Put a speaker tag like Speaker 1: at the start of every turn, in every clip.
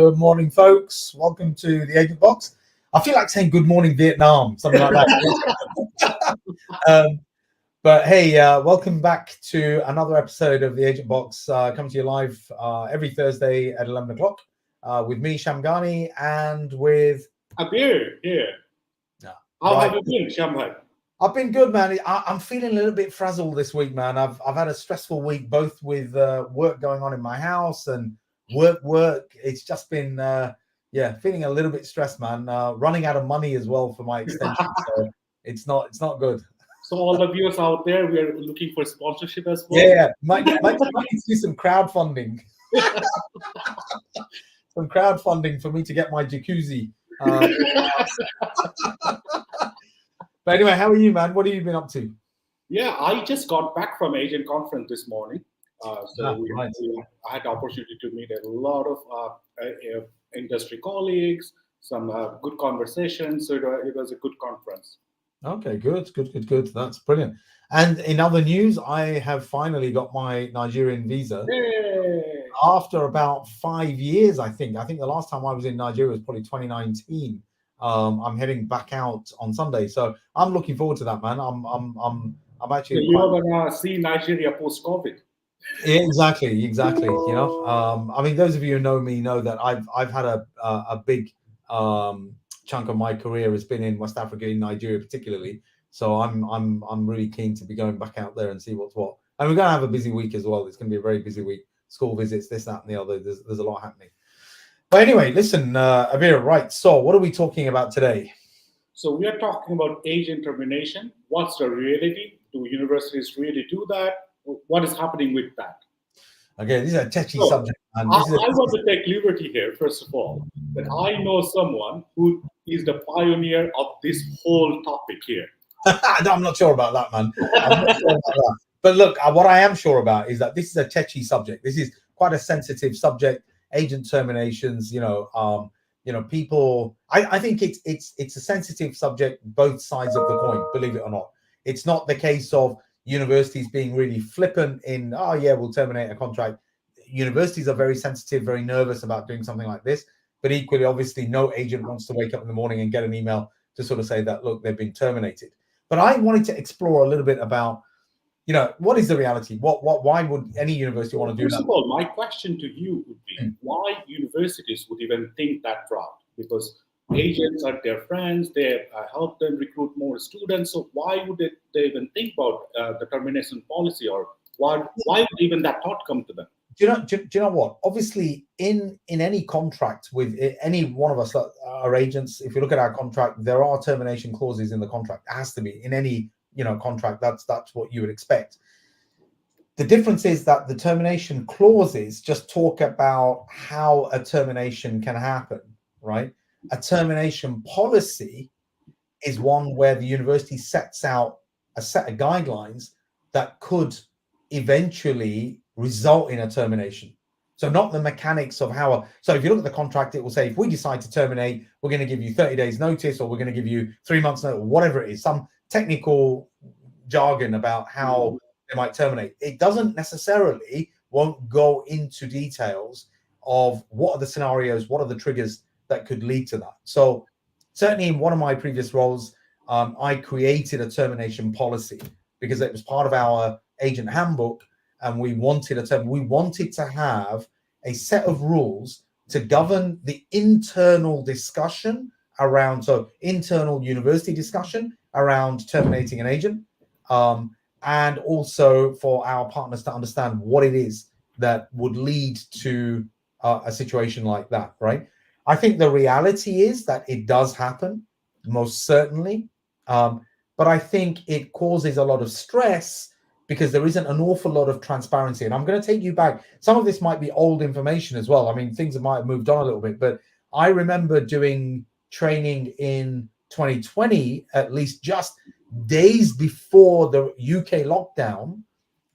Speaker 1: Good morning, folks. Welcome to the Agent Box. I feel like saying good morning, Vietnam, something like that. But hey, welcome back to another episode of the Agent Box. Coming to you live every Thursday at 11 o'clock with me, Shamgani, and with
Speaker 2: Abir here. How have you been, Shamhai?
Speaker 1: I've been good, man. I'm feeling a little bit frazzled this week, man. I've had a stressful week, both with work going on in my house and work. It's just been feeling a little bit stressed, man. Running out of money as well for my extension, so it's not good.
Speaker 2: So all the viewers out there, we are looking for sponsorship as well.
Speaker 1: Yeah, might need to do some crowdfunding. Some crowdfunding for me to get my jacuzzi. But anyway, how are you, man? What have you been up to?
Speaker 2: Yeah, I just got back from Agent conference this morning. I had the opportunity to meet a lot of industry colleagues, some good conversations. So it was a good conference.
Speaker 1: Okay, good. That's brilliant. And in other news, I have finally got my Nigerian visa.
Speaker 2: Yay!
Speaker 1: After about 5 years, I think. I think the last time I was in Nigeria was probably 2019. I'm heading back out on Sunday, so I'm looking forward to that, man. I'm actually.
Speaker 2: So you're gonna see Nigeria post-COVID.
Speaker 1: Yeah, exactly. You know, I mean, those of you who know me know that I've had a big chunk of my career has been in West Africa, in Nigeria particularly. So I'm really keen to be going back out there and see what's what. And we're gonna have a busy week as well. It's gonna be a very busy week. School visits, this, that, and the other. There's a lot happening. But anyway, listen, Abir, right. So what are we talking about today?
Speaker 2: So we are talking about agent termination. What's the reality? Do universities really do that? What is happening with that?
Speaker 1: Okay, this is a touchy subject.
Speaker 2: I want to take liberty here, first of all, that I know someone who is the pioneer of this whole topic here.
Speaker 1: I'm not sure about that, man. I'm not sure about that. But look, what I am sure about is that this is a touchy subject. This is quite a sensitive subject. Agent terminations, people. I think it's a sensitive subject, both sides of the coin. Believe it or not, it's not the case of universities being really flippant in, oh yeah, we'll terminate a contract. Universities are very sensitive, very nervous about doing something like this. But equally, obviously, no agent wants to wake up in the morning and get an email to sort of say that, look, they've been terminated. But I wanted to explore a little bit about, what is the reality? Why would any university want to do that?
Speaker 2: First of all, my question to you would be, why universities would even think that route? Because agents are their friends, they help them recruit more students. So why would they even think about the termination policy, or why would even that thought come to them?
Speaker 1: Do you know what? Obviously, in any contract with any one of us that are agents, if you look at our contract, there are termination clauses in the contract. It has to be in any contract. That's what you would expect. The difference is that the termination clauses just talk about how a termination can happen, right? A termination policy is one where the university sets out a set of guidelines that could eventually result in a termination. So not the mechanics of how. So if you look at the contract, it will say, if we decide to terminate, we're going to give you 30 days notice, or we're going to give you 3 months notice, or whatever it is, some technical jargon about how they might terminate. It doesn't necessarily won't go into details of what are the scenarios, what are the triggers that could lead to that. So certainly in one of my previous roles, I created a termination policy because it was part of our agent handbook, and we wanted to have a set of rules to govern the internal discussion around, so internal university discussion around terminating an agent, and also for our partners to understand what it is that would lead to a situation like that, right? I think the reality is that it does happen, most certainly, but I think it causes a lot of stress because there isn't an awful lot of transparency. And I'm going to take you back. Some of this might be old information as well. I mean, things might have moved on a little bit, but I remember doing training in 2020, at least just days before the UK lockdown.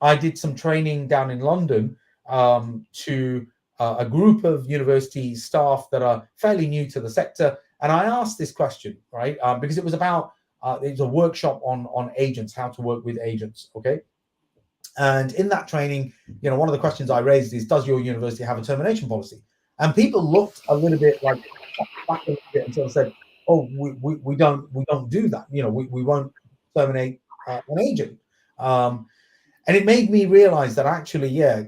Speaker 1: I did some training down in London to a group of university staff that are fairly new to the sector. And I asked this question, right? Because it was about, it was a workshop on agents, how to work with agents, okay? And in that training, one of the questions I raised is, does your university have a termination policy? And people looked a little bit like back a little bit and sort of said, "Oh, we don't do that. You know, we won't terminate an agent." And it made me realize that actually, yeah,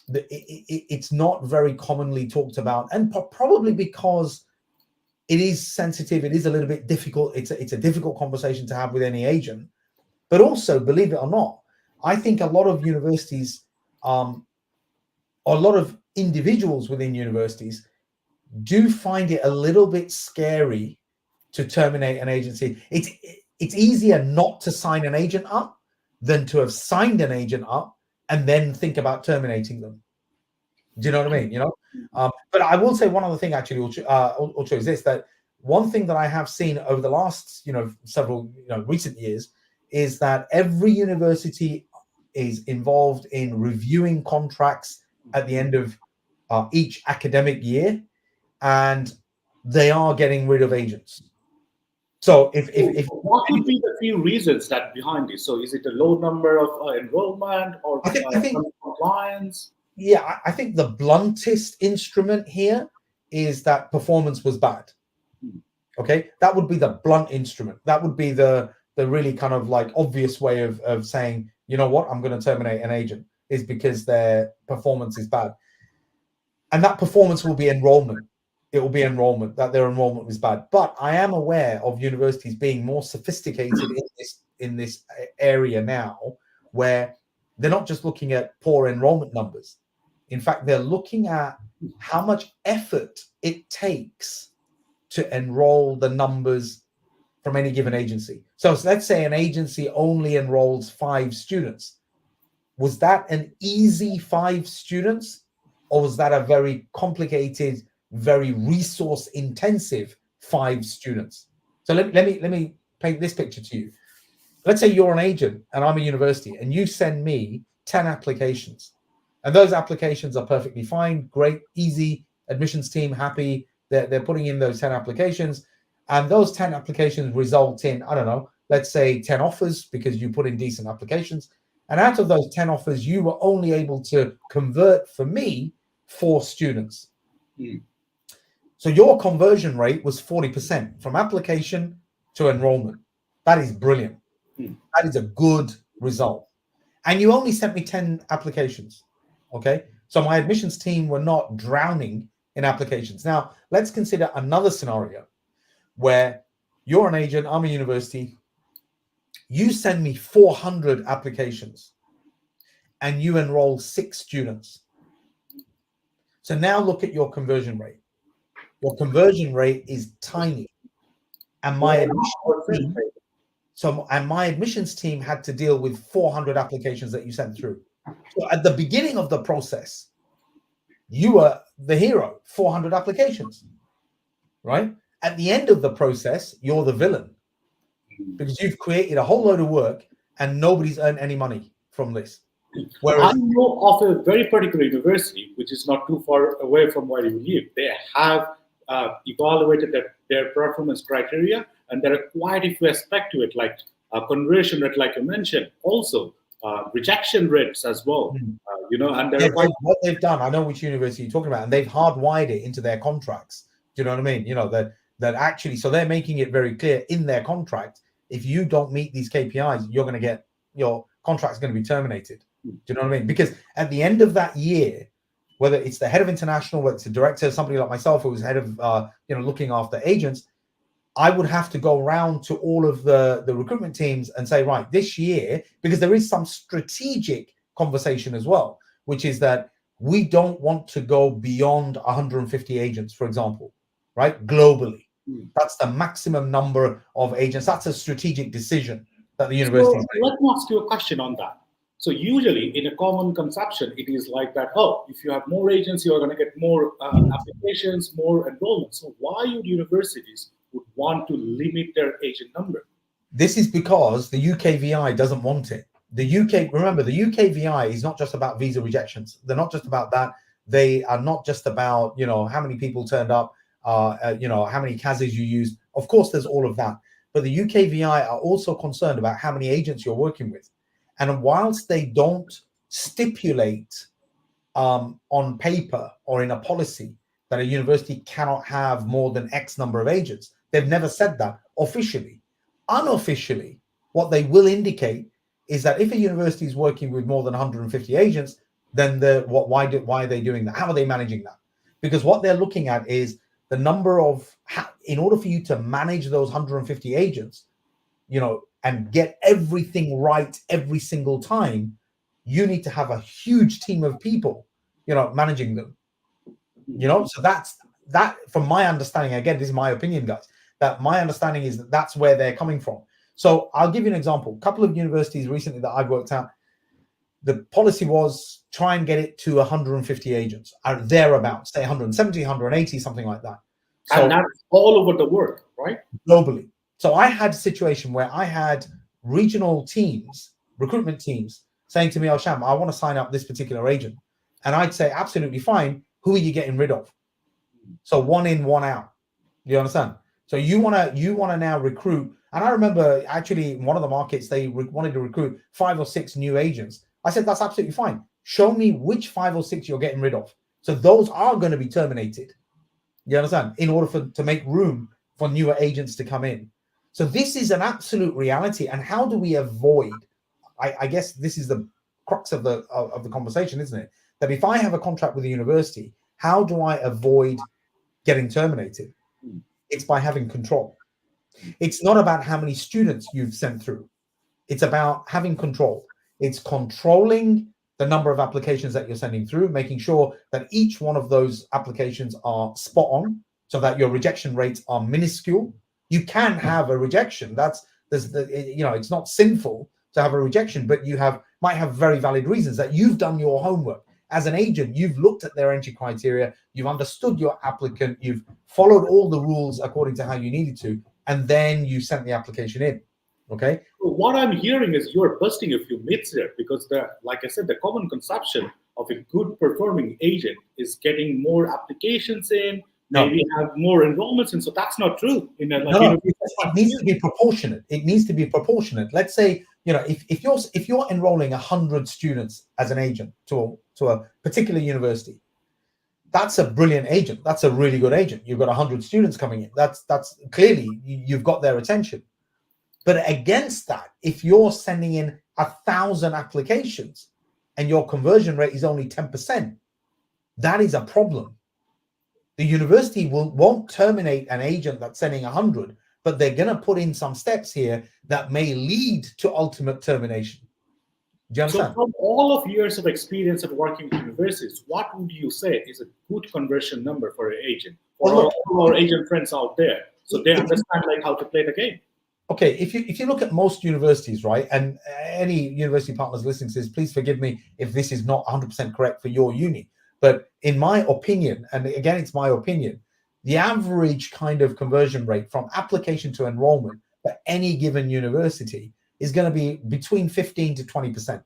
Speaker 1: it's not very commonly talked about, and probably because it is sensitive, it is a little bit difficult. It's a difficult conversation to have with any agent. But also, believe it or not, I think a lot of universities, or a lot of individuals within universities, do find it a little bit scary to terminate an agency. It's easier not to sign an agent up than to have signed an agent up and then think about terminating them. Do you know what I mean? You know, but I will say one other thing actually, Ultra, is this: that one thing that I have seen over the last, several, recent years, is that every university is involved in reviewing contracts at the end of each academic year, and they are getting rid of agents. So if
Speaker 2: what would be the few reasons that behind this? So is it a low number of enrollment or
Speaker 1: I think
Speaker 2: compliance?
Speaker 1: Yeah, I think the bluntest instrument here is that performance was bad. Okay, that would be the blunt instrument. That would be the really kind of like obvious way of saying, you know what, I'm going to terminate an agent, is because their performance is bad. And that performance will be enrollment. It will be enrollment, that their enrollment was bad. But I am aware of universities being more sophisticated in this area now, where they're not just looking at poor enrollment numbers. In fact, they're looking at how much effort it takes to enroll the numbers from any given agency. So let's say an agency only enrolls 5 students. Was that an easy 5 students, or was that a very complicated, very resource intensive 5 students? So let me paint this picture to you. Let's say you're an agent and I'm a university, and you send me 10 applications, and those applications are perfectly fine, great, easy. Admissions team happy. They're putting in those 10 applications, and those 10 applications result in, I don't know, let's say 10 offers because you put in decent applications. And out of those 10 offers, you were only able to convert, for me, 4 students. So your conversion rate was 40% from application to enrollment. That is brilliant. That is a good result. And you only sent me 10 applications. Okay. So my admissions team were not drowning in applications. Now, let's consider another scenario where you're an agent, I'm a university. You send me 400 applications and you enroll 6 students. So now look at your conversion rate. Your conversion rate is tiny. And my admissions team had to deal with 400 applications that you sent through. So at the beginning of the process, you were the hero, 400 applications, right? At the end of the process, you're the villain, because you've created a whole load of work and nobody's earned any money from this.
Speaker 2: Whereas I know of a very particular university, which is not too far away from where you live. They have evaluated their performance criteria, and there are quite a few aspects to it, like conversion rate, like you mentioned, also rejection rates as well. And
Speaker 1: what they've done, I know which university you're talking about, and they've hardwired it into their contracts. Do you know what I mean? That actually, so they're making it very clear in their contract, if you don't meet these KPIs, you're going to get, your contract's going to be terminated. Do you know what I mean? Because at the end of that year, whether it's the head of international, whether it's a director, somebody like myself who was head of looking after agents, I would have to go around to all of the recruitment teams and say, right, this year, because there is some strategic conversation as well, which is that we don't want to go beyond 150 agents, for example, right? Globally. That's the maximum number of agents. That's a strategic decision that the university is making.
Speaker 2: Let me ask you a question on that. So usually in a common conception, it is like that, if you have more agents, you're going to get more applications, more enrollment. So why would universities would want to limit their agent number?
Speaker 1: This is because the UKVI doesn't want it. Remember, the UKVI is not just about visa rejections. They're not just about that. They are not just about, how many people turned up, how many CASs you used. Of course, there's all of that. But the UKVI are also concerned about how many agents you're working with. And whilst they don't stipulate on paper or in a policy that a university cannot have more than X number of agents. They've never said that officially. Unofficially, what they will indicate is that if a university is working with more than 150 agents, then why are they doing that? How are they managing that? Because what they're looking at is the number of, in order for you to manage those 150 agents, and get everything right every single time, you need to have a huge team of people, managing them. So that, from my understanding, again, this is my opinion, guys, that my understanding is that that's where they're coming from. So I'll give you an example. A couple of universities recently that I've worked at, the policy was try and get it to 150 agents, or thereabouts, say 170, 180, something like that.
Speaker 2: So, and that's all over the world, right?
Speaker 1: Globally. So I had a situation where I had regional teams, recruitment teams, saying to me, "Oh, Sham, I want to sign up this particular agent." And I'd say, absolutely fine. Who are you getting rid of? So one in, one out. You understand? So you want to now recruit. And I remember actually in one of the markets, they wanted to recruit 5 or 6 new agents. I said, that's absolutely fine. Show me which 5 or 6 you're getting rid of. So those are going to be terminated. You understand? In order to make room for newer agents to come in. So this is an absolute reality. And how do we avoid? I guess this is the crux of the conversation, isn't it? That if I have a contract with a university, how do I avoid getting terminated? It's by having control. It's not about how many students you've sent through. It's about having control. It's controlling the number of applications that you're sending through, making sure that each one of those applications are spot on so that your rejection rates are minuscule. You can have a rejection. It's not sinful to have a rejection, but you might have very valid reasons that you've done your homework. As an agent, you've looked at their entry criteria, you've understood your applicant, you've followed all the rules according to how you needed to, and then you sent the application in. Okay.
Speaker 2: What I'm hearing is you're busting a few myths here, because like I said, the common conception of a good performing agent is getting more applications in, maybe have more enrollments in. So that's not true.
Speaker 1: It needs to be proportionate. It needs to be proportionate. Let's say, if you're enrolling 100 students as an agent to a particular university, that's a brilliant agent. That's a really good agent. You've got 100 students coming in. That's clearly you've got their attention. But against that, if you're sending in 1,000 applications and your conversion rate is only 10%, that is a problem. The university won't terminate an agent that's sending 100, but they're going to put in some steps here that may lead to ultimate termination. Do you understand?
Speaker 2: So from all of years of experience of working with universities, what would you say is a good conversion number for an agent? For all our agent friends out there, so they understand how to play the game.
Speaker 1: Okay, if you look at most universities, right, and any university partners listening to this, please forgive me if this is not 100% correct for your uni. But in my opinion, and again, it's my opinion, the average kind of conversion rate from application to enrollment for any given university is going to be between 15 to 20%.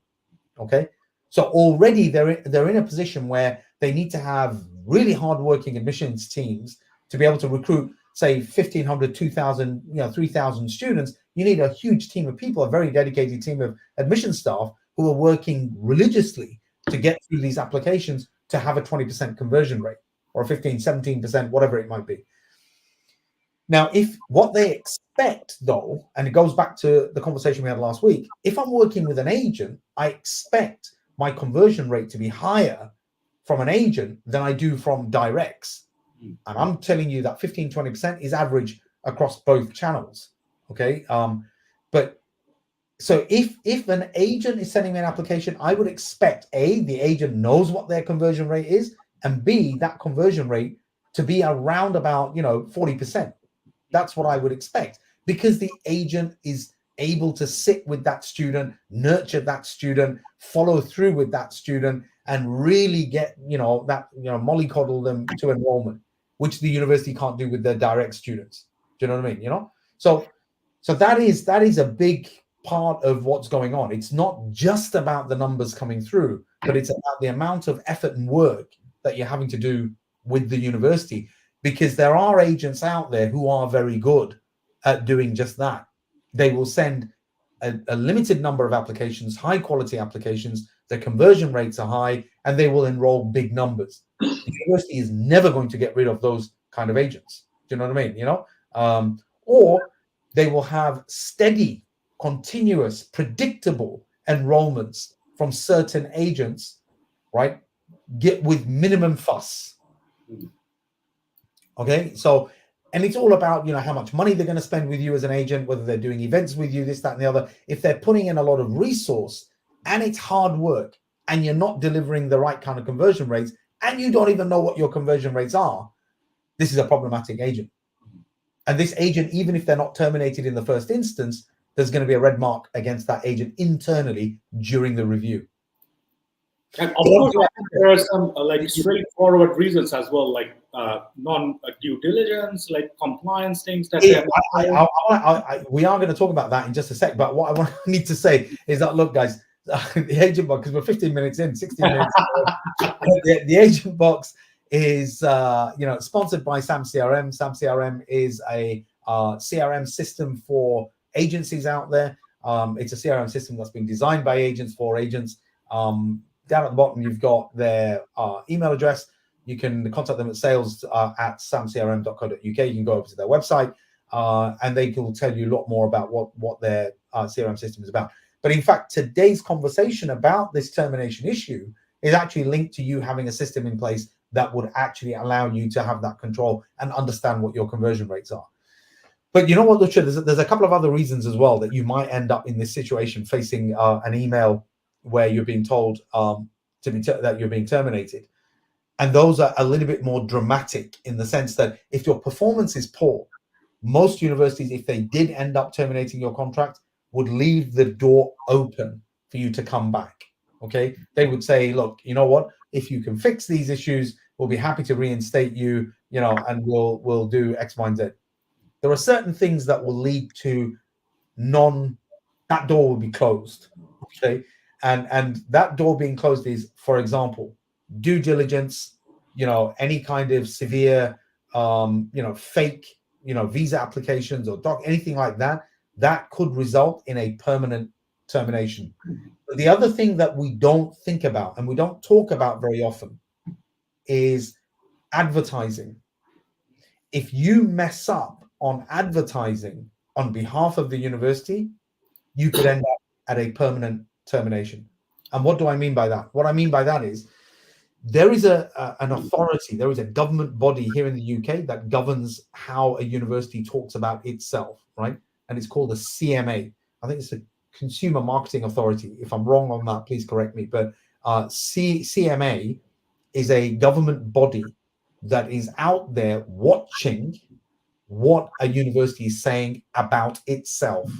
Speaker 1: Okay, so already they're in a position where they need to have really hardworking admissions teams to be able to recruit, say, 1,500, 2,000, 3,000 students. You need a huge team of people, a very dedicated team of admission staff who are working religiously to get through these applications to have a 20% conversion rate, or 15, 17%, whatever it might be. Now, if what they expect, though, and it goes back to the conversation we had last week, if I'm working with an agent, I expect my conversion rate to be higher from an agent than I do from directs. And I'm telling you that 15, 20% is average across both channels. Okay. But so if an agent is sending me an application, I would expect A, the agent knows what their conversion rate is, and B, that conversion rate to be around about 40%. That's what I would expect, because the agent is able to sit with that student, nurture that student, follow through with that student, and really get mollycoddle them to enrollment, which the university can't do with their direct students. Do you know what I mean? So that is a big part of what's going on. It's not just about the numbers coming through, but it's about the amount of effort and work that you're having to do with the university, because there are agents out there who are very good at doing just that. They will send a limited number of applications, high quality applications, their conversion rates are high, and they will enroll big numbers. The university is never going to get rid of those kind of agents. Do you know what I mean? Or they will have steady, continuous, predictable enrollments from certain agents, right? Get with minimum fuss. Okay, so, and it's all about, how much money they're going to spend with you as an agent, whether they're doing events with you, this, that, and the other. If they're putting in a lot of resource and it's hard work and you're not delivering the right kind of conversion rates and you don't even know what your conversion rates are, this is a problematic agent. And this agent, even if they're not terminated in the first instance, there's going to be a red mark against that agent internally during the review.
Speaker 2: And of course, there are some straightforward reasons as well, like non-due diligence, like compliance things. That
Speaker 1: we are going to talk about that in just a sec. But what I need to say is that, look, guys, the agent box, because we're 15 minutes in, 16 minutes. The agent box is, sponsored by Sam CRM. Sam CRM is a CRM system for agencies out there. It's a CRM system that's been designed by agents for agents. Down at the bottom, you've got their email address. You can contact them at sales at samcrm.co.uk. You can go over to their website and they will tell you a lot more about what their CRM system is about. But in fact, today's conversation about this termination issue is actually linked to you having a system in place that would actually allow you to have that control and understand what your conversion rates are. But you know what, Lucia, there's a couple of other reasons as well that you might end up in this situation, facing an email where you're being told that you're being terminated. And those are a little bit more dramatic in the sense that if your performance is poor, most universities, if they did end up terminating your contract, would leave the door open for you to come back. Okay, they would say, look, you know what, if you can fix these issues, we'll be happy to reinstate you, and we'll do X, Y, and Z. There are certain things that will lead to that door will be closed. Okay. And that door being closed is, for example, due diligence, any kind of severe, fake, visa applications or anything like that, that could result in a permanent termination. But the other thing that we don't think about and we don't talk about very often is advertising. If you mess up on advertising on behalf of the university, you could end up at a permanent termination. And what do I mean by that? What I mean by that is there is an authority, there is a government body here in the UK that governs how a university talks about itself, right? And it's called the CMA. I think it's the Consumer Marketing Authority. If I'm wrong on that, please correct me. But CMA is a government body that is out there watching what a university is saying about itself.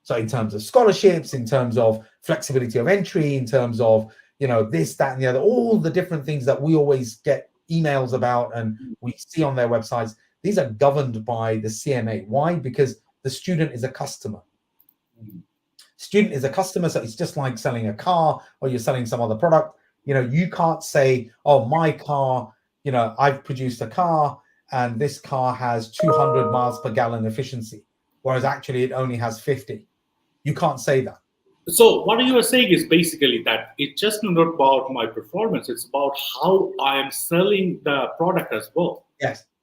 Speaker 1: So in terms of scholarships, in terms of flexibility of entry, in terms of, this, that, and the other, all the different things that we always get emails about and we see on their websites, these are governed by the CMA. Why? Because the student is a customer. Student is a customer, so it's just like selling a car or you're selling some other product. You can't say, oh, my car, I've produced a car and this car has 200 miles per gallon efficiency, whereas actually it only has 50. You can't say that.
Speaker 2: So what you are saying is basically that it's just not about my performance. It's about how I am selling the product as well.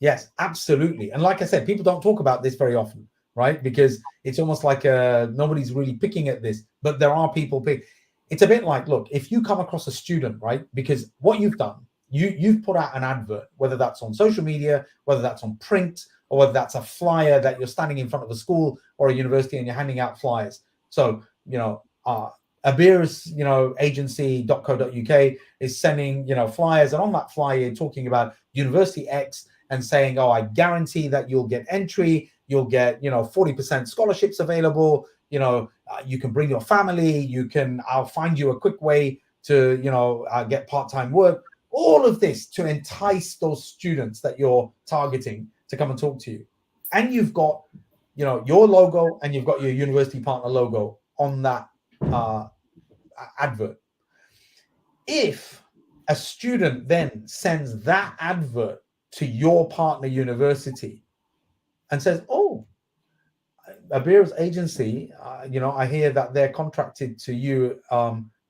Speaker 1: Yes, absolutely. And like I said, people don't talk about this very often, right? Because it's almost like nobody's really picking at this, but there are people It's a bit like, look, if you come across a student, right? Because what you've done, you've put out an advert, whether that's on social media, whether that's on print, or whether that's a flyer that you're standing in front of a school or a university and you're handing out flyers. So, Abir's, agency.co.uk is sending, flyers, and on that flyer, you're talking about University X and saying, oh, I guarantee that you'll get entry, you'll get, 40% scholarships available, you can bring your family, I'll find you a quick way to, get part-time work, all of this to entice those students that you're targeting to come and talk to you. And you've got, your logo and you've got your university partner logo on that advert. If a student then sends that advert to your partner university and says, oh, Abir's agency, I hear that they're contracted to you,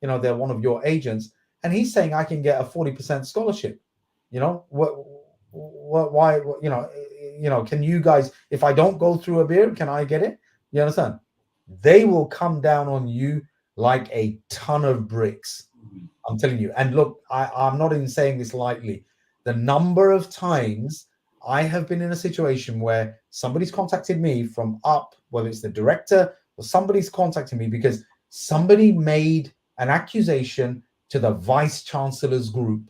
Speaker 1: they're one of your agents, and he's saying I can get a 40% scholarship. Why, can you guys, if I don't go through Abir, can I get it? You understand? They will come down on you like a ton of bricks. I'm telling you. And look, I'm not even saying this lightly. The number of times I have been in a situation where somebody's contacted me from up, whether it's the director or somebody's contacting me because somebody made an accusation to the vice chancellor's group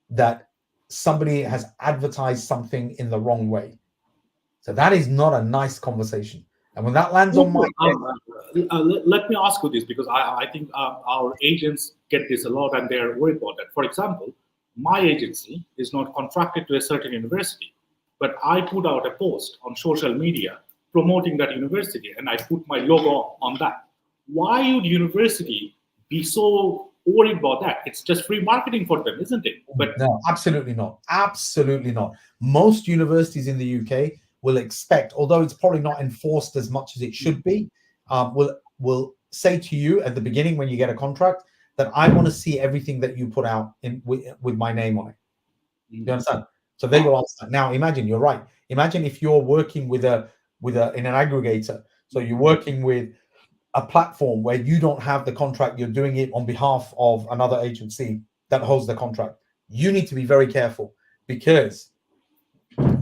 Speaker 1: that somebody has advertised something in the wrong way. So that is not a nice conversation. And when that lands on my
Speaker 2: let me ask you this, because I think our agents get this a lot and they're worried about that. For example, my agency is not contracted to a certain university, but I put out a post on social media promoting that university and I put my logo on that. Why would university be so worried about that? It's just free marketing for them, isn't it?
Speaker 1: But no, absolutely not. Absolutely not. Most universities in the UK will expect, although it's probably not enforced as much as it should be, will say to you at the beginning when you get a contract that I want to see everything that you put out in with my name on it. You understand? So they will ask that. Now imagine, you're right. Imagine if you're working in an aggregator. So you're working with a platform where you don't have the contract, you're doing it on behalf of another agency that holds the contract. You need to be very careful because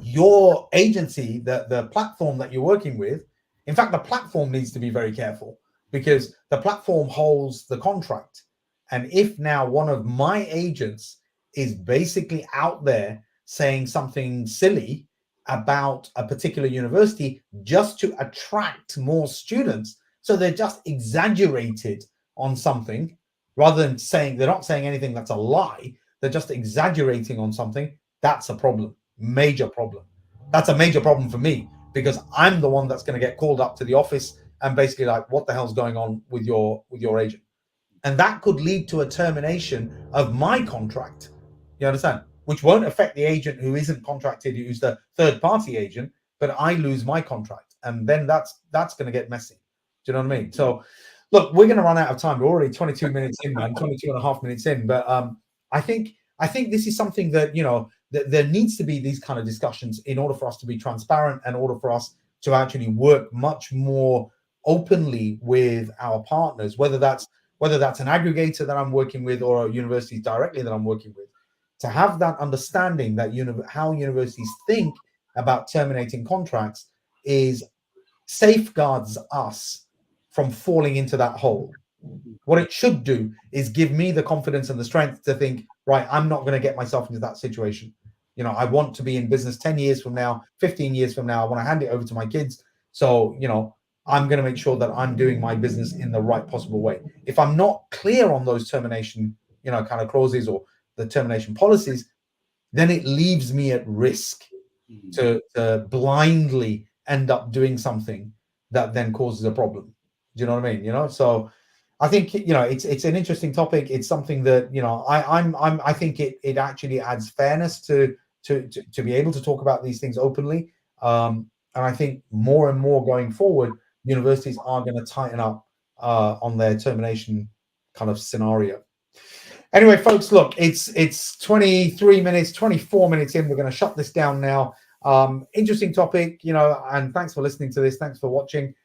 Speaker 1: your agency, the platform that you're working with, in fact, the platform needs to be very careful because the platform holds the contract. And if now one of my agents is basically out there saying something silly about a particular university just to attract more students, so they're just exaggerated on something rather than saying, they're not saying anything that's a lie, they're just exaggerating on something, that's a problem. Major problem. That's a major problem for me because I'm the one that's going to get called up to the office and basically like, what the hell's going on with your agent? And that could lead to a termination of my contract. You understand? Which won't affect the agent who isn't contracted, who's the third party agent, but I lose my contract. And then that's going to get messy. Do you know what I mean? So look, we're going to run out of time. We're already 22 minutes in, man, 22 and a half minutes in. But I think this is something that, that there needs to be these kind of discussions in order for us to be transparent, in order for us to actually work much more openly with our partners, whether that's an aggregator that I'm working with or universities directly that I'm working with, to have that understanding that how universities think about terminating contracts safeguards us from falling into that hole. What it should do is give me the confidence and the strength to think, right, I'm not going to get myself into that situation. I want to be in business 10 years from now, 15 years from now. I want to hand it over to my kids. So, I'm going to make sure that I'm doing my business in the right possible way. If I'm not clear on those termination, kind of clauses or the termination policies, then it leaves me at risk to blindly end up doing something that then causes a problem. Do you know what I mean? So I think, it's an interesting topic. It's something that, I think it actually adds fairness to be able to talk about these things openly. And I think more and more going forward, universities are going to tighten up on their termination kind of scenario. Anyway, folks, look, it's 23 minutes, 24 minutes in. We're going to shut this down now. Interesting topic, and thanks for listening to this. Thanks for watching.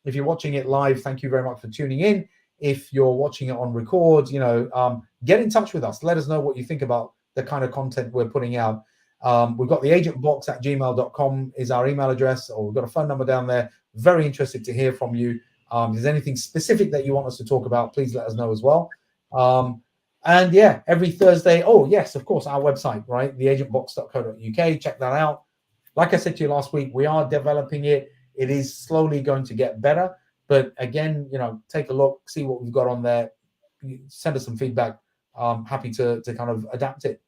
Speaker 1: If you're watching it live, thank you very much for tuning in. If you're watching it on record, get in touch with us. Let us know what you think about the kind of content we're putting out. We've got the agentbox@gmail.com is our email address, or we've got a phone number down there. Very interested to hear from you. If there's anything specific that you want us to talk about, please let us know as well. And yeah, every Thursday. Oh yes, of course, our website, right? theagentbox.co.uk. Check that out. Like I said to you last week, we are developing it. It is slowly going to get better. But again, take a look, see what we've got on there. Send us some feedback. Happy to kind of adapt it.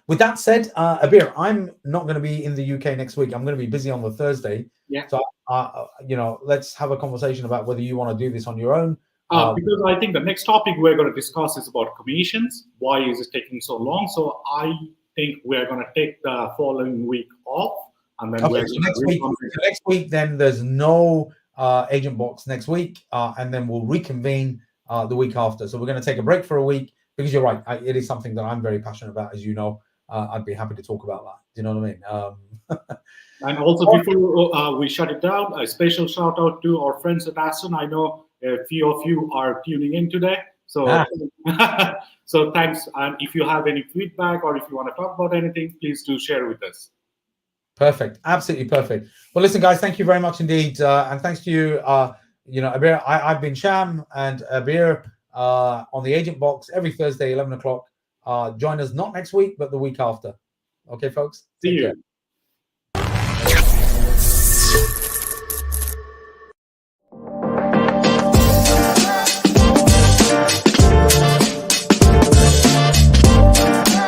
Speaker 1: With that said, Abir, I'm not going to be in the UK next week. I'm going to be busy on the Thursday.
Speaker 2: Yeah.
Speaker 1: So, let's have a conversation about whether you want to do this on your own.
Speaker 2: Because I think the next topic we're going to discuss is about commissions. Why is it taking so long? So I think we're going to take the following week off. And then
Speaker 1: next week, then there's no Agent Box next week. And then we'll reconvene the week after. So we're going to take a break for a week, because you're right, it is something that I'm very passionate about, as you know. I'd be happy to talk about that. Do you know what I mean?
Speaker 2: And also, before we shut it down, a special shout out to our friends at Aston. I know a few of you are tuning in today. So, so thanks. And if you have any feedback or if you want to talk about anything, please do share with us.
Speaker 1: Perfect. Absolutely perfect. Well, listen, guys, thank you very much indeed. And thanks to you, Abir. I've been Sham, and Abir on the Agent Box every Thursday, 11 o'clock. Join us not next week, but the week after. Okay, folks?
Speaker 2: See you.
Speaker 1: Take care.